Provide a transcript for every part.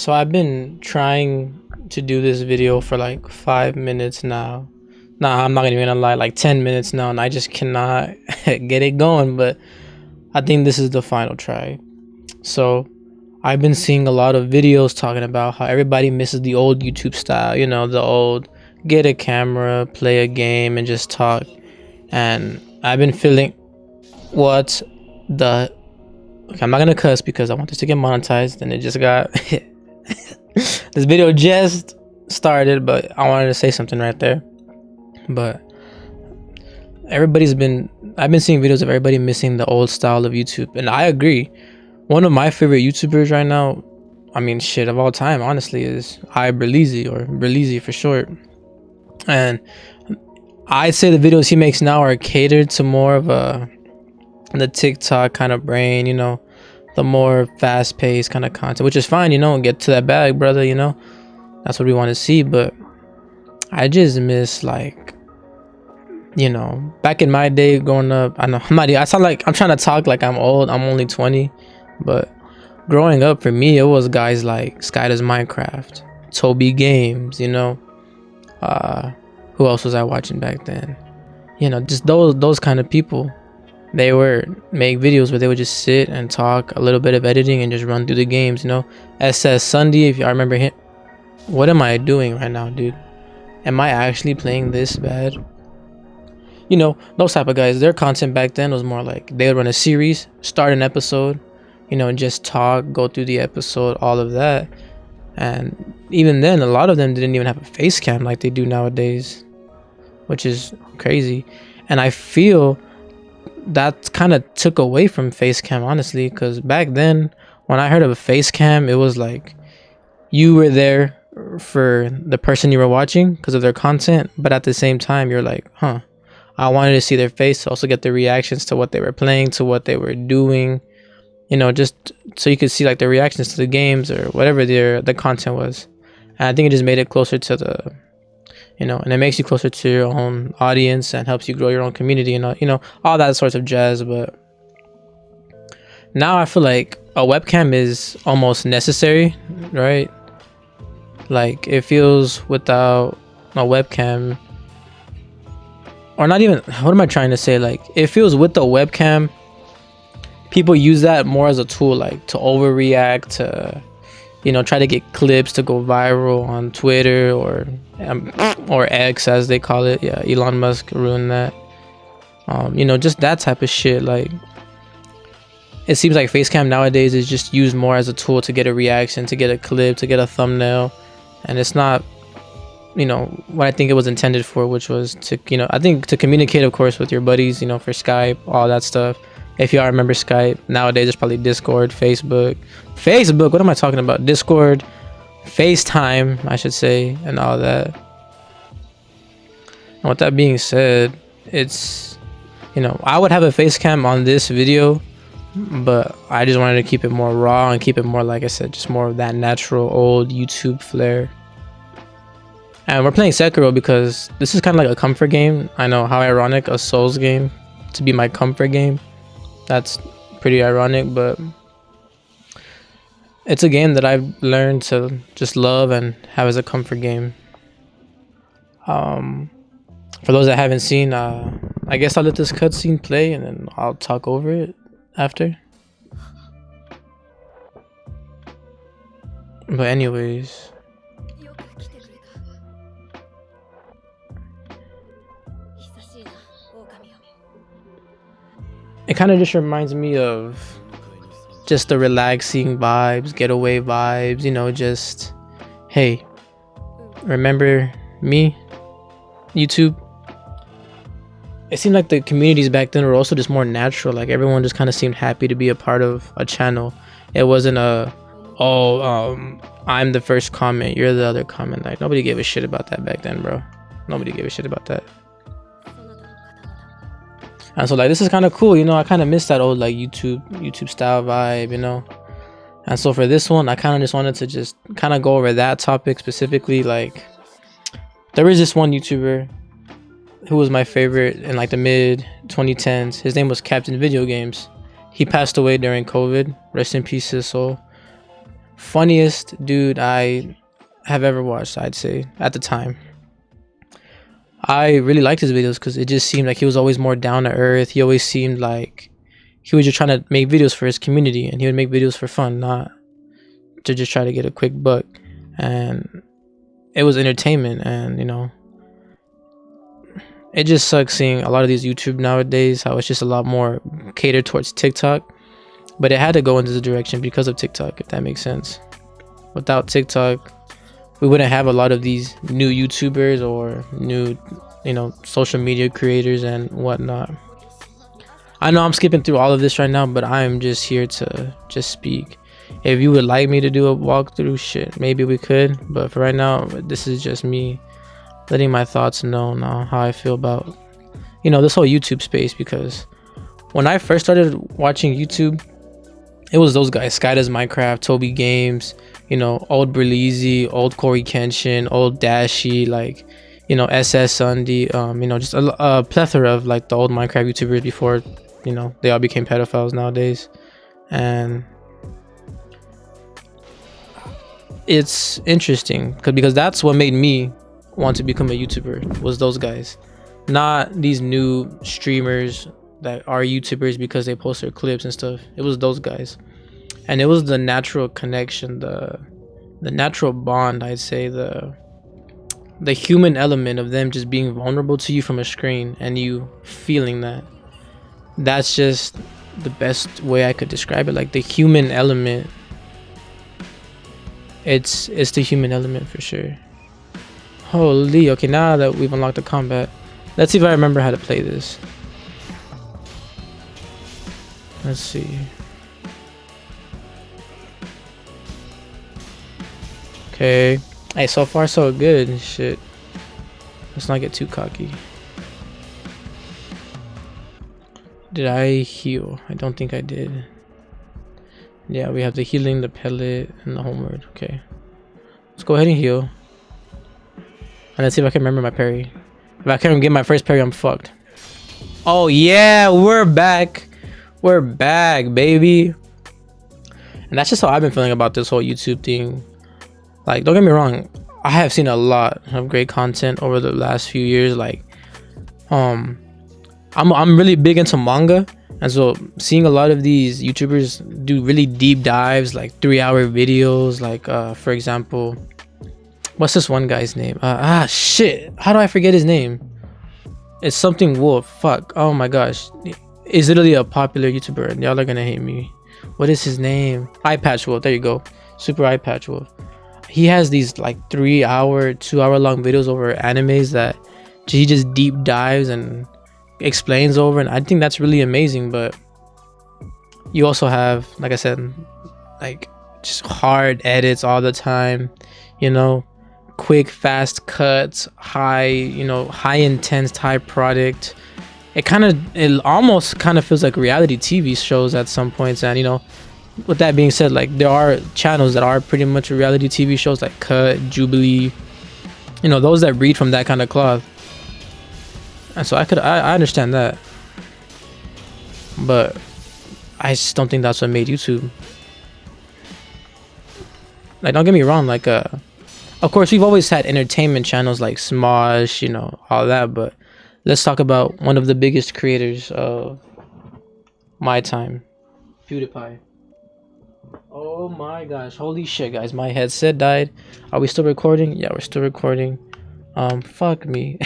So I've been trying to do this video for like 5 minutes now. Nah, I'm not even gonna lie, like 10 minutes now, and I just cannot get it going. But I think this is the final try. So I've been seeing a lot of videos talking about how everybody misses the old YouTube style, the old get a camera, play a game, and just talk. And I've been feeling what the. Okay, I'm not gonna cuss because I want this to get monetized, and it just got. This video just started, but I wanted to say something right there. But I've been seeing videos of everybody missing the old style of YouTube, and I agree. One of my favorite YouTubers right now, I mean, shit of all time, honestly, is iBerleezy, or Berleezy for short. And I'd say the videos he makes now are catered to more of the TikTok kind of brain, the more fast-paced kind of content, which is fine, get to that bag, brother, that's what we want to see. But I just miss, like, back in my day growing up. I know I sound like I'm trying to talk like I'm old. I'm only 20, but growing up for me, it was guys like Sky Does Minecraft, Toby Games, who else was I watching back then? Just those kind of people. They would make videos where they would just sit and talk, a little bit of editing, and just run through the games. SS Sunday, if I remember him. What am I doing right now, dude? Am I actually playing this bad? Those type of guys, their content back then was more like they would run a series, start an episode, and just talk, go through the episode, all of that. And even then, a lot of them didn't even have a face cam like they do nowadays, which is crazy. And I feel that kind of took away from face cam, honestly, because back then when I heard of a face cam, it was like you were there for the person you were watching because of their content, but at the same time you're like, I wanted to see their face to also get the reactions to what they were playing, to what they were doing, just so you could see like their reactions to the games or whatever the content was. And I think it just made it closer to the and it makes you closer to your own audience and helps you grow your own community and all that sorts of jazz. But now I feel like a webcam is almost necessary, right? Like, it feels without a webcam, or not even, what am I trying to say? Like, it feels with the webcam, people use that more as a tool, like to overreact, to try to get clips to go viral on Twitter or X, as they call it. Yeah, Elon Musk ruined that. Just that type of shit. Like, it seems like Facecam nowadays is just used more as a tool to get a reaction, to get a clip, to get a thumbnail, and it's not, what I think it was intended for, which was to, I think to communicate, of course, with your buddies, for Skype, all that stuff. If y'all remember Skype, nowadays it's probably Discord, Facebook, what am I talking about? Discord, FaceTime, I should say, and all that. And with that being said, it's, I would have a face cam on this video, but I just wanted to keep it more raw and keep it more, like I said, just more of that natural old YouTube flair. And we're playing Sekiro because this is kind of like a comfort game. I know, how ironic, a Souls game to be my comfort game. That's pretty ironic, but it's a game that I've learned to just love and have as a comfort game. For those that haven't seen, I guess I'll let this cutscene play and then I'll talk over it after. But anyways, it kind of just reminds me of just the relaxing vibes, getaway vibes, just, hey, remember me, YouTube? It seemed like the communities back then were also just more natural. Like, everyone just kind of seemed happy to be a part of a channel. It wasn't I'm the first comment, you're the other comment. Like, nobody gave a shit about that back then, bro. Nobody gave a shit about that. And so, like, this is kind of cool, I kind of miss that old, like, YouTube style vibe, And so for this one, I kind of just wanted to just kind of go over that topic specifically. Like, there is this one YouTuber who was my favorite in like the mid 2010s. His name was Captain Video Games. He passed away during COVID. Rest in peace, his soul. funniest dude I have ever watched, I'd say, at the time. I really liked his videos because it just seemed like he was always more down to earth. He always seemed like he was just trying to make videos for his community, and he would make videos for fun, not to just try to get a quick buck. And it was entertainment. And it just sucks seeing a lot of these YouTube nowadays, how it's just a lot more catered towards TikTok. But it had to go into the direction because of TikTok, if that makes sense. Without TikTok, we wouldn't have a lot of these new YouTubers or new, social media creators and whatnot. I know I'm skipping through all of this right now, but I'm just here to just speak. If you would like me to do a walkthrough, shit, maybe we could. But for right now, this is just me letting my thoughts know now how I feel about, this whole YouTube space. Because when I first started watching YouTube, it was those guys: Sky Does Minecraft, Toby Games, old Berleezy, old Corey Kenshin, old Dashi, like, SS Sunday, just a plethora of like the old Minecraft YouTubers before, they all became pedophiles nowadays. And it's interesting because that's what made me want to become a YouTuber, was those guys, not these new streamers that are YouTubers because they post their clips and stuff. It was those guys. And it was the natural connection, the natural bond, I'd say, the human element of them just being vulnerable to you from a screen and you feeling that. That's just the best way I could describe it. Like the human element. It's the human element for sure. Holy, okay, now that we've unlocked the combat, let's see if I remember how to play this. Let's see. Okay. Hey, so far so good. Shit. Let's not get too cocky. Did I heal? I don't think I did. Yeah, we have the healing, the pellet, and the homeward. Okay. Let's go ahead and heal. And let's see if I can remember my parry. If I can't get my first parry, I'm fucked. Oh yeah, we're back. We're back, baby. And that's just how I've been feeling about this whole YouTube thing. Like, don't get me wrong, I have seen a lot of great content over the last few years. Like, I'm really big into manga, and so seeing a lot of these YouTubers do really deep dives, like 3-hour videos. Like, for example, what's this one guy's name? Shit, how do I forget his name? It's something Wolf. Fuck. Oh my gosh, is literally a popular YouTuber, and y'all are gonna hate me. What is his name? Eye Patch Wolf. There you go. Super Eye Patch Wolf. He has these like 3-hour, 2-hour long videos over animes that he just deep dives and explains over, and I think that's really amazing. But you also have, like I said, like just hard edits all the time, quick fast cuts, high intense, high product. It almost kind of feels like reality TV shows at some points. And with that being said, like there are channels that are pretty much reality TV shows, like Cut, Jubilee, those that breed from that kind of cloth. And so I understand that, but I just don't think that's what made YouTube. Like, don't get me wrong, like of course we've always had entertainment channels like Smosh, all that, but let's talk about one of the biggest creators of my time, PewDiePie. Oh my gosh, holy shit, guys, my headset died. Are we still recording? Yeah, we're still recording. Fuck me.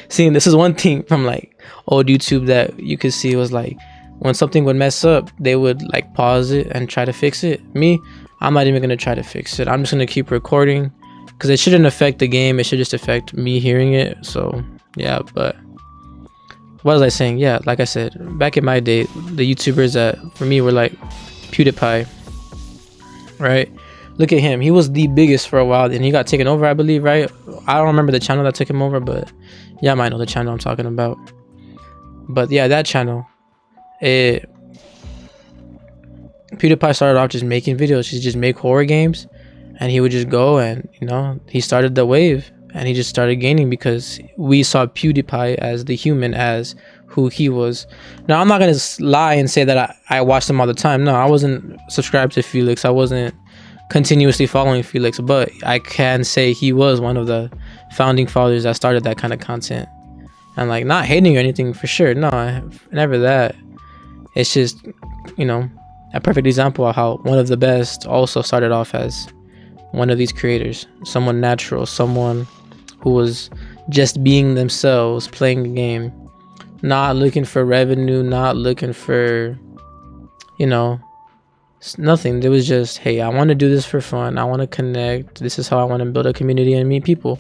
Seeing this is one thing from like old YouTube that you could see was like when something would mess up, they would like pause it and try to fix it. Me, I'm not even gonna try to fix it. I'm just gonna keep recording because it shouldn't affect the game. It should just affect me hearing it. So yeah, but what was I saying? Yeah, like I said, back in my day, the YouTubers that for me were like PewDiePie, right? Look at him. He was the biggest for a while, and he got taken over, I believe, right? I don't remember the channel that took him over, but yeah, I might know the channel I'm talking about. But yeah, that channel, PewDiePie started off just making videos. He just make horror games, and he would just go and he started the wave, and he just started gaining because we saw PewDiePie as the human, as who he was. Now, I'm not gonna lie and say that I watched him all the time. No, I wasn't subscribed to Felix. I wasn't continuously following Felix, but I can say he was one of the founding fathers that started that kind of content. And like, not hating or anything, for sure, no, never that. It's just, you know, a perfect example of how one of the best also started off as one of these creators, someone natural, someone who was just being themselves, playing the game, not looking for revenue, not looking for, you know, nothing. It was just, hey, I want to do this for fun, I want to connect, this is how I want to build a community and meet people.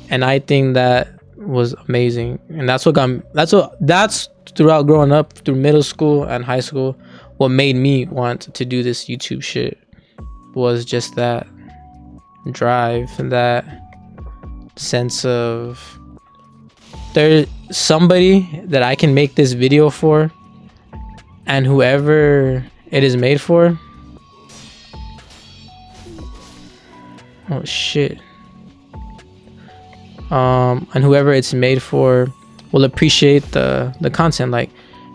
And I think that was amazing. And that's throughout growing up, through middle school and high school, what made me want to do this YouTube shit was just that drive and that sense of, there's somebody that I can make this video for, and whoever it is made for, oh shit, and whoever it's made for will appreciate the content. Like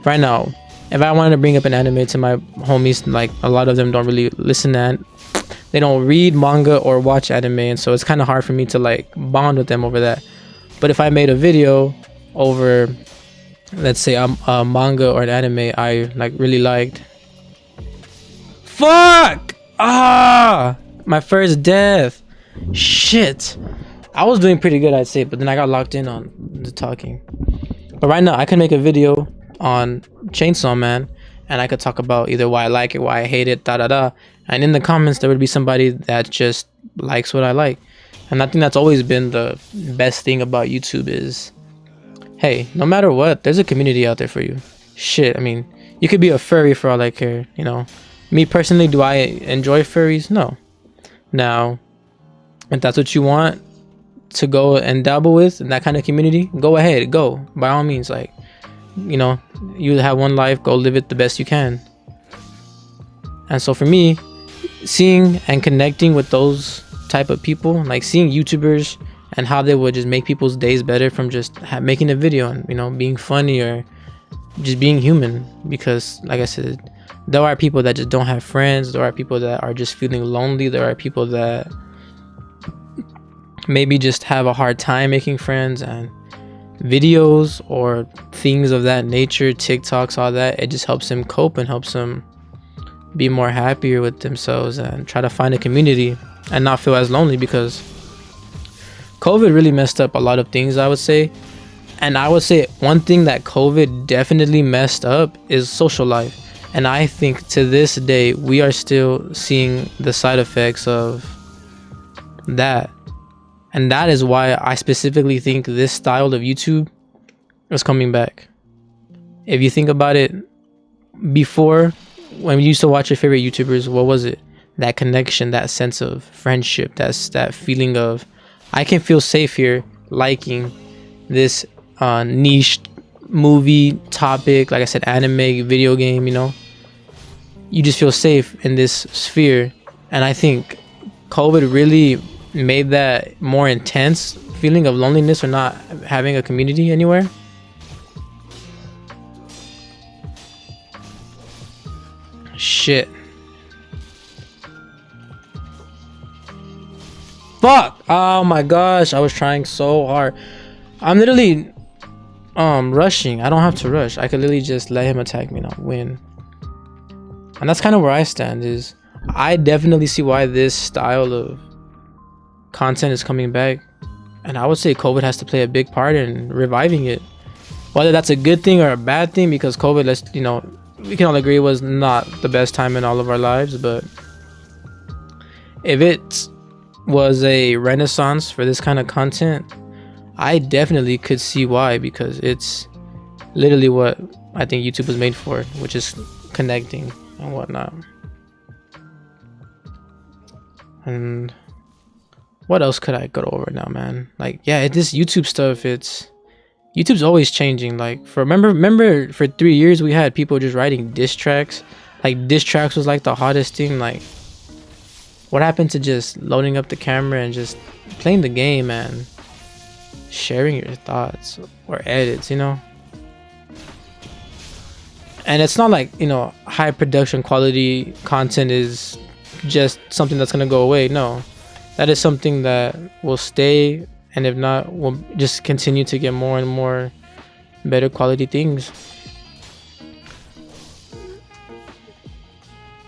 right now, if I wanted to bring up an anime to my homies, like a lot of them don't really listen to, they don't read manga or watch anime, and so it's kind of hard for me to like bond with them over that. But if I made a video over, let's say, a manga or an anime I like really liked, fuck, my first death, shit, I was doing pretty good, I'd say, but then I got locked in on the talking. But right now I can make a video on Chainsaw Man, and I could talk about either why I like it, why I hate it, and in the comments there would be somebody that just likes what I like. And I think that's always been the best thing about YouTube is, hey, no matter what, there's a community out there for you. Shit, I mean, you could be a furry for all I care, you know. Me personally, do I enjoy furries? No. Now, if that's what you want to go and dabble with in that kind of community, go ahead, go, by all means. Like, you know, you have one life, go live it the best you can. And so for me, seeing and connecting with those type of people, like seeing YouTubers and how they would just make people's days better from just making a video and, you know, being funny or just being human. Because like I said, there are people that just don't have friends, there are people that are just feeling lonely, there are people that maybe just have a hard time making friends, and videos or things of that nature, TikToks, all that, it just helps them cope and helps them be more happier with themselves and try to find a community and not feel as lonely. Because COVID really messed up a lot of things, I would say. And I would say one thing that COVID definitely messed up is social life. And I think to this day we are still seeing the side effects of that. And that is why I specifically think this style of YouTube is coming back. If you think about it, before, when you used to watch your favorite YouTubers, what was it? That connection, that sense of friendship, that feeling of, I can feel safe here liking this niche movie topic, like I said, anime, video game, you know? You just feel safe in this sphere. And I think COVID really made that more intense feeling of loneliness or not having a community anywhere. Shit. Fuck. Oh my gosh, I was trying so hard. I'm literally rushing. I don't have to rush. I could literally just let him attack me and I'll win. And that's kind of where I stand. Is I definitely see why this style of content is coming back, and I would say COVID has to play a big part in reviving it. Whether that's a good thing or a bad thing, because COVID, let's, you know, we can all agree, was not the best time in all of our lives. But if it was a renaissance for this kind of content, I definitely could see why, because it's literally what I think YouTube was made for, which is connecting and whatnot. And what else could I go over now, man? Like, yeah, this YouTube stuff, YouTube's always changing. Like, remember for 3 years we had people just writing diss tracks. Like, diss tracks was like the hottest thing. Like, what happened to just loading up the camera and just playing the game and sharing your thoughts or edits, you know? And it's not like, you know, high production quality content is just something that's gonna go away. No, that is something that will stay, and if not, will just continue to get more and more better quality things.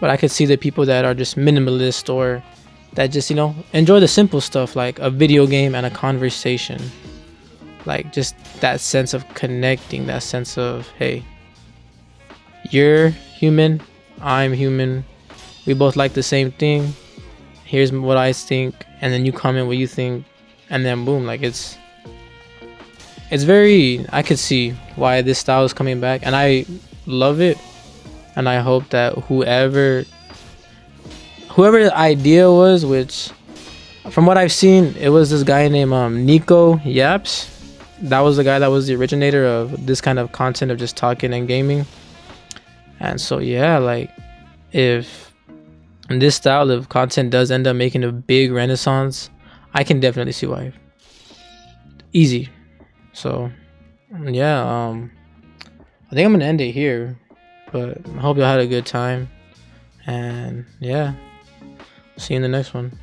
But I could see the people that are just minimalist, or that just, you know, enjoy the simple stuff like a video game and a conversation. Like just that sense of connecting, that sense of, hey, you're human, I'm human, we both like the same thing. Here's what I think, and then you comment what you think, and then boom, like it's very, I could see why this style is coming back, and I love it. And I hope that whoever the idea was, which from what I've seen, it was this guy named Nico Yaps. That was the guy that was the originator of this kind of content of just talking and gaming. And so yeah, like if this style of content does end up making a big renaissance, I can definitely see why. Easy. So yeah, I think I'm gonna end it here, but I hope y'all had a good time, and yeah, see you in the next one.